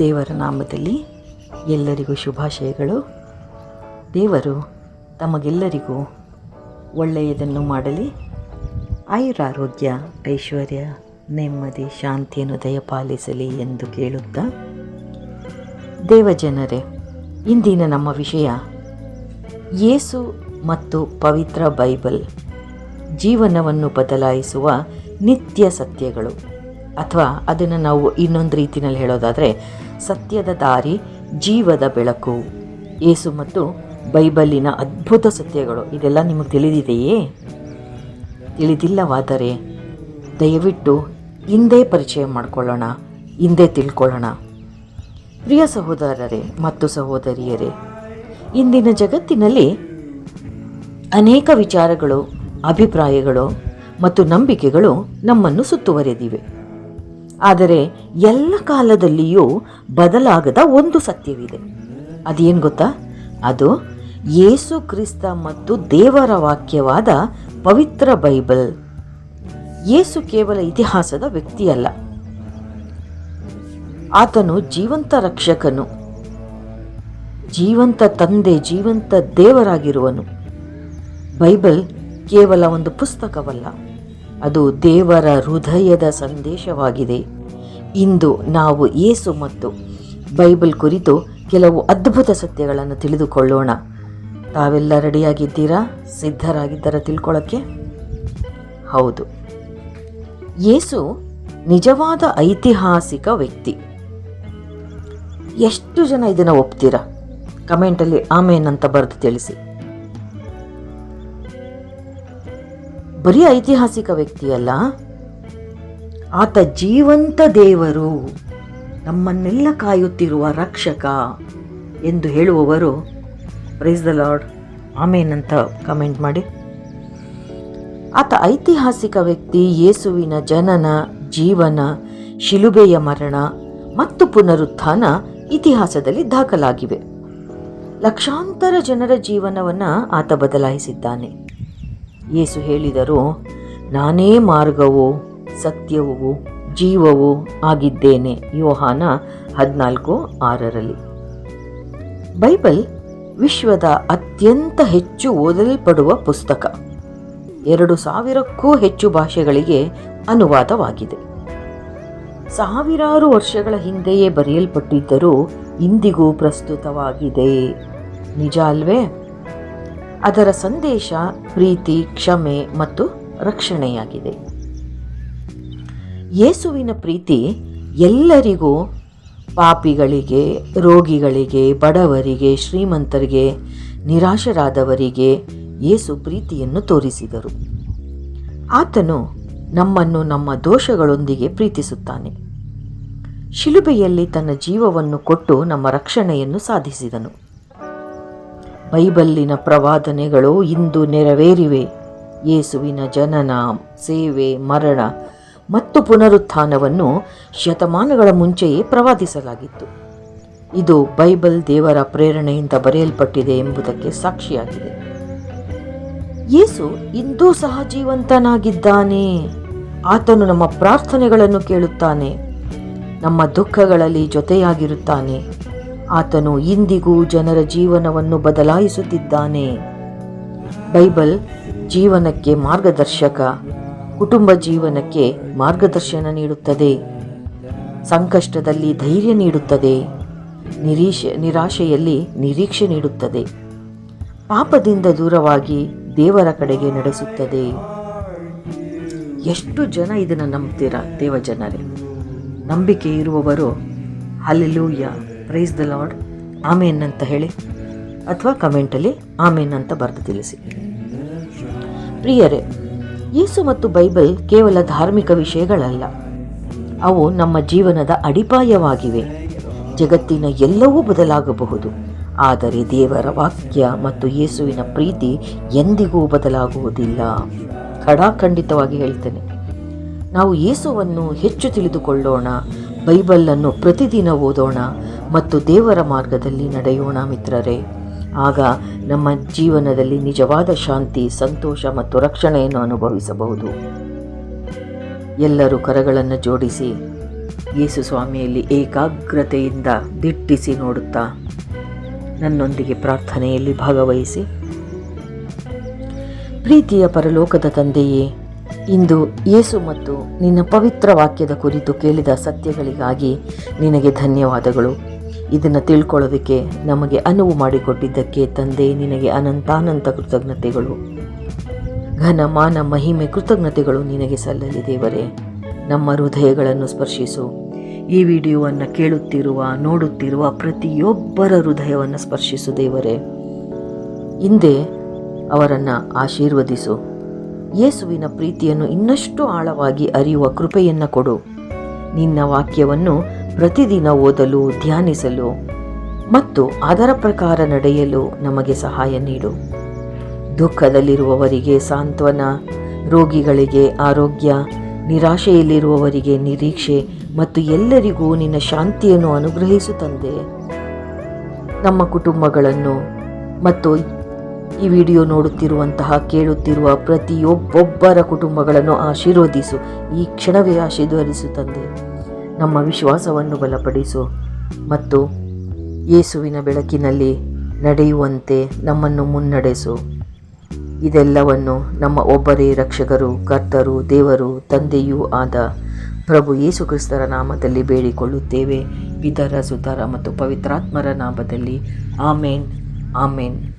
ದೇವರ ನಾಮದಲ್ಲಿ ಎಲ್ಲರಿಗೂ ಶುಭಾಶಯಗಳು. ದೇವರು ತಮಗೆಲ್ಲರಿಗೂ ಒಳ್ಳೆಯದನ್ನು ಮಾಡಲಿ, ಆಯುರಾರೋಗ್ಯ, ಐಶ್ವರ್ಯ, ನೆಮ್ಮದಿ, ಶಾಂತಿಯನ್ನು ದಯಪಾಲಿಸಲಿ ಎಂದು ಕೇಳುತ್ತಾ, ದೇವಜನರೇ, ಇಂದಿನ ನಮ್ಮ ವಿಷಯ ಯೇಸು ಮತ್ತು ಪವಿತ್ರ ಬೈಬಲ್, ಜೀವನವನ್ನು ಬದಲಾಯಿಸುವ ನಿತ್ಯ ಸತ್ಯಗಳು, ಅಥವಾ ಅದನ್ನು ನಾವು ಇನ್ನೊಂದು ರೀತಿಯಲ್ಲಿ ಹೇಳೋದಾದರೆ ಸತ್ಯದ ದಾರಿ, ಜೀವದ ಬೆಳಕು. ಯೇಸು ಮತ್ತು ಬೈಬಲಿನ ಅದ್ಭುತ ಸತ್ಯಗಳು, ಇದೆಲ್ಲ ನಿಮಗೆ ತಿಳಿದಿದೆಯೇ? ತಿಳಿದಿಲ್ಲವಾದರೆ ದಯವಿಟ್ಟು ಹಿಂದೆ ಪರಿಚಯ ಮಾಡಿಕೊಳ್ಳೋಣ, ಹಿಂದೆ ತಿಳ್ಕೊಳ್ಳೋಣ. ಪ್ರಿಯ ಸಹೋದರರೇ ಮತ್ತು ಸಹೋದರಿಯರೇ, ಇಂದಿನ ಜಗತ್ತಿನಲ್ಲಿ ಅನೇಕ ವಿಚಾರಗಳು, ಅಭಿಪ್ರಾಯಗಳು ಮತ್ತು ನಂಬಿಕೆಗಳು ನಮ್ಮನ್ನು ಸುತ್ತುವರೆದಿವೆ. ಆದರೆ ಎಲ್ಲ ಕಾಲದಲ್ಲಿಯೂ ಬದಲಾಗದ ಒಂದು ಸತ್ಯವಿದೆ. ಅದೇನು ಗೊತ್ತಾ? ಅದು ಯೇಸು ಕ್ರಿಸ್ತ ಮತ್ತು ದೇವರ ವಾಕ್ಯವಾದ ಪವಿತ್ರ ಬೈಬಲ್. ಯೇಸು ಕೇವಲ ಇತಿಹಾಸದ ವ್ಯಕ್ತಿಯಲ್ಲ, ಆತನು ಜೀವಂತ ರಕ್ಷಕನು, ಜೀವಂತ ತಂದೆ, ಜೀವಂತ ದೇವರಾಗಿರುವನು. ಬೈಬಲ್ ಕೇವಲ ಒಂದು ಪುಸ್ತಕವಲ್ಲ, ಅದು ದೇವರ ಹೃದಯದ ಸಂದೇಶವಾಗಿದೆ. ಇಂದು ನಾವು ಯೇಸು ಮತ್ತು ಬೈಬಲ್ ಕುರಿತು ಕೆಲವು ಅದ್ಭುತ ಸತ್ಯಗಳನ್ನು ತಿಳಿದುಕೊಳ್ಳೋಣ. ತಾವೆಲ್ಲ ರೆಡಿಯಾಗಿದ್ದೀರಾ? ಸಿದ್ಧರಾಗಿದ್ದೀರಾ ತಿಳ್ಕೊಳ್ಳೋಕ್ಕೆ? ಹೌದು, ಯೇಸು ನಿಜವಾದ ಐತಿಹಾಸಿಕ ವ್ಯಕ್ತಿ. ಎಷ್ಟು ಜನ ಇದನ್ನು ಒಪ್ತೀರಾ? ಕಮೆಂಟಲ್ಲಿ ಆಮೇನ್ ಅಂತ ಬರೆದು ತಿಳಿಸಿ. ಬರೀ ಐತಿಹಾಸಿಕ ವ್ಯಕ್ತಿಯಲ್ಲ, ಆತ ಜೀವಂತ ದೇವರು, ನಮ್ಮನ್ನೆಲ್ಲ ಕಾಯುತ್ತಿರುವ ರಕ್ಷಕ ಎಂದು ಹೇಳುವವರು ಪ್ರೈಸ್ ದ ಲಾರ್ಡ್, ಆಮೇನ್ ಅಂತ ಕಮೆಂಟ್ ಮಾಡಿ. ಆತ ಐತಿಹಾಸಿಕ ವ್ಯಕ್ತಿ. ಯೇಸುವಿನ ಜನನ, ಜೀವನ, ಶಿಲುಬೆಯ ಮರಣ ಮತ್ತು ಪುನರುತ್ಥಾನ ಇತಿಹಾಸದಲ್ಲಿ ದಾಖಲಾಗಿವೆ. ಲಕ್ಷಾಂತರ ಜನರ ಜೀವನವನ್ನು ಆತ ಬದಲಾಯಿಸಿದ್ದಾನೆ. ಯೇಸು ಹೇಳಿದರು, ನಾನೇ ಮಾರ್ಗವೂ ಸತ್ಯವೂ ಜೀವವೂ ಆಗಿದ್ದೇನೆ. ಯೋಹಾನ 14:6. ಬೈಬಲ್ ವಿಶ್ವದ ಅತ್ಯಂತ ಹೆಚ್ಚು ಓದಲ್ಪಡುವ ಪುಸ್ತಕ. 2000ಕ್ಕೂ ಹೆಚ್ಚು ಭಾಷೆಗಳಿಗೆ ಅನುವಾದವಾಗಿದೆ. ಸಾವಿರಾರು ವರ್ಷಗಳ ಹಿಂದೆಯೇ ಬರೆಯಲ್ಪಟ್ಟಿದ್ದರೂ ಇಂದಿಗೂ ಪ್ರಸ್ತುತವಾಗಿದೆ. ನಿಜ ಅಲ್ವೇ? ಅದರ ಸಂದೇಶ ಪ್ರೀತಿ, ಕ್ಷಮೆ ಮತ್ತು ರಕ್ಷಣೆಯಾಗಿದೆ. ಯೇಸುವಿನ ಪ್ರೀತಿ ಎಲ್ಲರಿಗೂ, ಪಾಪಿಗಳಿಗೆ, ರೋಗಿಗಳಿಗೆ, ಬಡವರಿಗೆ, ಶ್ರೀಮಂತರಿಗೆ, ನಿರಾಶರಾದವರಿಗೆ ಯೇಸು ಪ್ರೀತಿಯನ್ನು ತೋರಿಸಿದರು. ಆತನು ನಮ್ಮನ್ನು ನಮ್ಮ ದೋಷಗಳೊಂದಿಗೆ ಪ್ರೀತಿಸುತ್ತಾನೆ. ಶಿಲುಬೆಯಲ್ಲಿ ತನ್ನ ಜೀವವನ್ನು ಕೊಟ್ಟು ನಮ್ಮ ರಕ್ಷಣೆಯನ್ನು ಸಾಧಿಸಿದನು. ಬೈಬಲ್ಲಿನ ಪ್ರವಾದನೆಗಳು ಇಂದು ನೆರವೇರಿವೆ. ಯೇಸುವಿನ ಜನನ, ಸೇವೆ, ಮರಣ ಮತ್ತು ಪುನರುತ್ಥಾನವನ್ನು ಶತಮಾನಗಳ ಮುಂಚೆಯೇ ಪ್ರವಾದಿಸಲಾಗಿತ್ತು. ಇದು ಬೈಬಲ್ ದೇವರ ಪ್ರೇರಣೆಯಿಂದ ಬರೆಯಲ್ಪಟ್ಟಿದೆ ಎಂಬುದಕ್ಕೆ ಸಾಕ್ಷಿಯಾಗಿದೆ. ಯೇಸು ಇಂದೂ ಸಹ ಜೀವಂತನಾಗಿದ್ದಾನೆ. ಆತನು ನಮ್ಮ ಪ್ರಾರ್ಥನೆಗಳನ್ನು ಕೇಳುತ್ತಾನೆ, ನಮ್ಮ ದುಃಖಗಳಲ್ಲಿ ಜೊತೆಯಾಗಿರುತ್ತಾನೆ. ಆತನು ಇಂದಿಗೂ ಜನರ ಜೀವನವನ್ನು ಬದಲಾಯಿಸುತ್ತಿದ್ದಾನೆ. ಬೈಬಲ್ ಜೀವನಕ್ಕೆ ಮಾರ್ಗದರ್ಶಕ, ಕುಟುಂಬ ಜೀವನಕ್ಕೆ ಮಾರ್ಗದರ್ಶನ ನೀಡುತ್ತದೆ, ಸಂಕಷ್ಟದಲ್ಲಿ ಧೈರ್ಯ ನೀಡುತ್ತದೆ, ನಿರಾಶೆಯಲ್ಲಿ ನಿರೀಕ್ಷೆ ನೀಡುತ್ತದೆ, ಪಾಪದಿಂದ ದೂರವಾಗಿ ದೇವರ ಕಡೆಗೆ ನಡೆಸುತ್ತದೆ. ಎಷ್ಟು ಜನ ಇದನ್ನು ನಂಬ್ತೀರಾ ದೇವಜನರೇ? ನಂಬಿಕೆ ಇರುವವರು ಹಲ್ಲೆಲೂಯಾ, ಪ್ರೈಸ್ ದ ಲಾರ್ಡ್, ಆಮೇನ್ ಅಂತ ಹೇಳಿ, ಅಥವಾ ಕಮೆಂಟಲ್ಲಿ ಆಮೇನ್ ಅಂತ ಬರೆದು ತಿಳಿಸಿ. ಪ್ರಿಯರೇ, ಯೇಸು ಮತ್ತು ಬೈಬಲ್ ಕೇವಲ ಧಾರ್ಮಿಕ ವಿಷಯಗಳಲ್ಲ, ಅವು ನಮ್ಮ ಜೀವನದ ಅಡಿಪಾಯವಾಗಿವೆ. ಜಗತ್ತಿನ ಎಲ್ಲವೂ ಬದಲಾಗಬಹುದು, ಆದರೆ ದೇವರ ವಾಕ್ಯ ಮತ್ತು ಯೇಸುವಿನ ಪ್ರೀತಿ ಎಂದಿಗೂ ಬದಲಾಗುವುದಿಲ್ಲ. ಖಡಾಖಂಡಿತವಾಗಿ ಹೇಳ್ತೇನೆ. ನಾವು ಯೇಸುವನ್ನು ಹೆಚ್ಚು ತಿಳಿದುಕೊಳ್ಳೋಣ, ಬೈಬಲನ್ನು ಪ್ರತಿದಿನ ಓದೋಣ ಮತ್ತು ದೇವರ ಮಾರ್ಗದಲ್ಲಿ ನಡೆಯೋಣ ಮಿತ್ರರೇ. ಆಗ ನಮ್ಮ ಜೀವನದಲ್ಲಿ ನಿಜವಾದ ಶಾಂತಿ, ಸಂತೋಷ ಮತ್ತು ರಕ್ಷಣೆಯನ್ನು ಅನುಭವಿಸಬಹುದು. ಎಲ್ಲರೂ ಕರಗಳನ್ನು ಜೋಡಿಸಿ ಯೇಸು ಸ್ವಾಮಿಯಲ್ಲಿ ಏಕಾಗ್ರತೆಯಿಂದ ದಿಟ್ಟಿಸಿ ನೋಡುತ್ತಾ ನನ್ನೊಂದಿಗೆ ಪ್ರಾರ್ಥನೆಯಲ್ಲಿ ಭಾಗವಹಿಸಿ. ಪ್ರೀತಿಯ ಪರಲೋಕದ ತಂದೆಯೇ, ಇಂದು ಯೇಸು ಮತ್ತು ನಿನ್ನ ಪವಿತ್ರ ವಾಕ್ಯದ ಕುರಿತು ಕೇಳಿದ ಸತ್ಯಗಳಿಗಾಗಿ ನಿನಗೆ ಧನ್ಯವಾದಗಳು. ಇದನ್ನು ತಿಳ್ಕೊಳ್ಳೋದಕ್ಕೆ ನಮಗೆ ಅನುವು ಮಾಡಿಕೊಟ್ಟಿದ್ದಕ್ಕೆ ತಂದೆ ನಿನಗೆ ಅನಂತಾನಂತ ಕೃತಜ್ಞತೆಗಳು. ಘನ ಮಾನ ಮಹಿಮೆ ಕೃತಜ್ಞತೆಗಳು ನಿನಗೆ ಸಲ್ಲಲಿ ದೇವರೇ. ನಮ್ಮ ಹೃದಯಗಳನ್ನು ಸ್ಪರ್ಶಿಸು. ಈ ವಿಡಿಯೋವನ್ನು ಕೇಳುತ್ತಿರುವ ನೋಡುತ್ತಿರುವ ಪ್ರತಿಯೊಬ್ಬರ ಹೃದಯವನ್ನು ಸ್ಪರ್ಶಿಸು ದೇವರೇ. ಹಿಂದೆ ಅವರನ್ನು ಆಶೀರ್ವದಿಸು. ಯೇಸುವಿನ ಪ್ರೀತಿಯನ್ನು ಇನ್ನಷ್ಟು ಆಳವಾಗಿ ಅರಿಯುವ ಕೃಪೆಯನ್ನು ಕೊಡು. ನಿನ್ನ ವಾಕ್ಯವನ್ನು ಪ್ರತಿದಿನ ಓದಲು, ಧ್ಯಾನಿಸಲು ಮತ್ತು ಅದರ ಪ್ರಕಾರ ನಡೆಯಲು ನಮಗೆ ಸಹಾಯ ನೀಡು. ದುಃಖದಲ್ಲಿರುವವರಿಗೆ ಸಾಂತ್ವನ, ರೋಗಿಗಳಿಗೆ ಆರೋಗ್ಯ, ನಿರಾಶೆಯಲ್ಲಿರುವವರಿಗೆ ನಿರೀಕ್ಷೆ ಮತ್ತು ಎಲ್ಲರಿಗೂ ನಿನ್ನ ಶಾಂತಿಯನ್ನು ಅನುಗ್ರಹಿಸು ತಂದೆ. ನಮ್ಮ ಕುಟುಂಬಗಳನ್ನು ಮತ್ತು ಈ ವಿಡಿಯೋ ನೋಡುತ್ತಿರುವಂತಹ ಕೇಳುತ್ತಿರುವ ಪ್ರತಿಯೊಬ್ಬೊಬ್ಬರ ಕುಟುಂಬಗಳನ್ನು ಆಶೀರ್ವದಿಸು. ಈ ಕ್ಷಣವೇ ಆಶೀರ್ವದಿಸು ತಂದೆ. ನಮ್ಮ ವಿಶ್ವಾಸವನ್ನು ಬಲಪಡಿಸು ಮತ್ತು ಯೇಸುವಿನ ಬೆಳಕಿನಲ್ಲಿ ನಡೆಯುವಂತೆ ನಮ್ಮನ್ನು ಮುನ್ನಡೆಸು. ಇದೆಲ್ಲವನ್ನು ನಮ್ಮ ಒಬ್ಬರೇ ರಕ್ಷಕರು, ಕರ್ತರು, ದೇವರು, ತಂದೆಯೂ ಆದ ಪ್ರಭು ಯೇಸು ಕ್ರಿಸ್ತರ ನಾಮದಲ್ಲಿ ಬೇಡಿಕೊಳ್ಳುತ್ತೇವೆ. ಪಿತರ, ಸುತರ ಮತ್ತು ಪವಿತ್ರಾತ್ಮರ ನಾಮದಲ್ಲಿ ಆಮೇನ್, ಆಮೇನ್.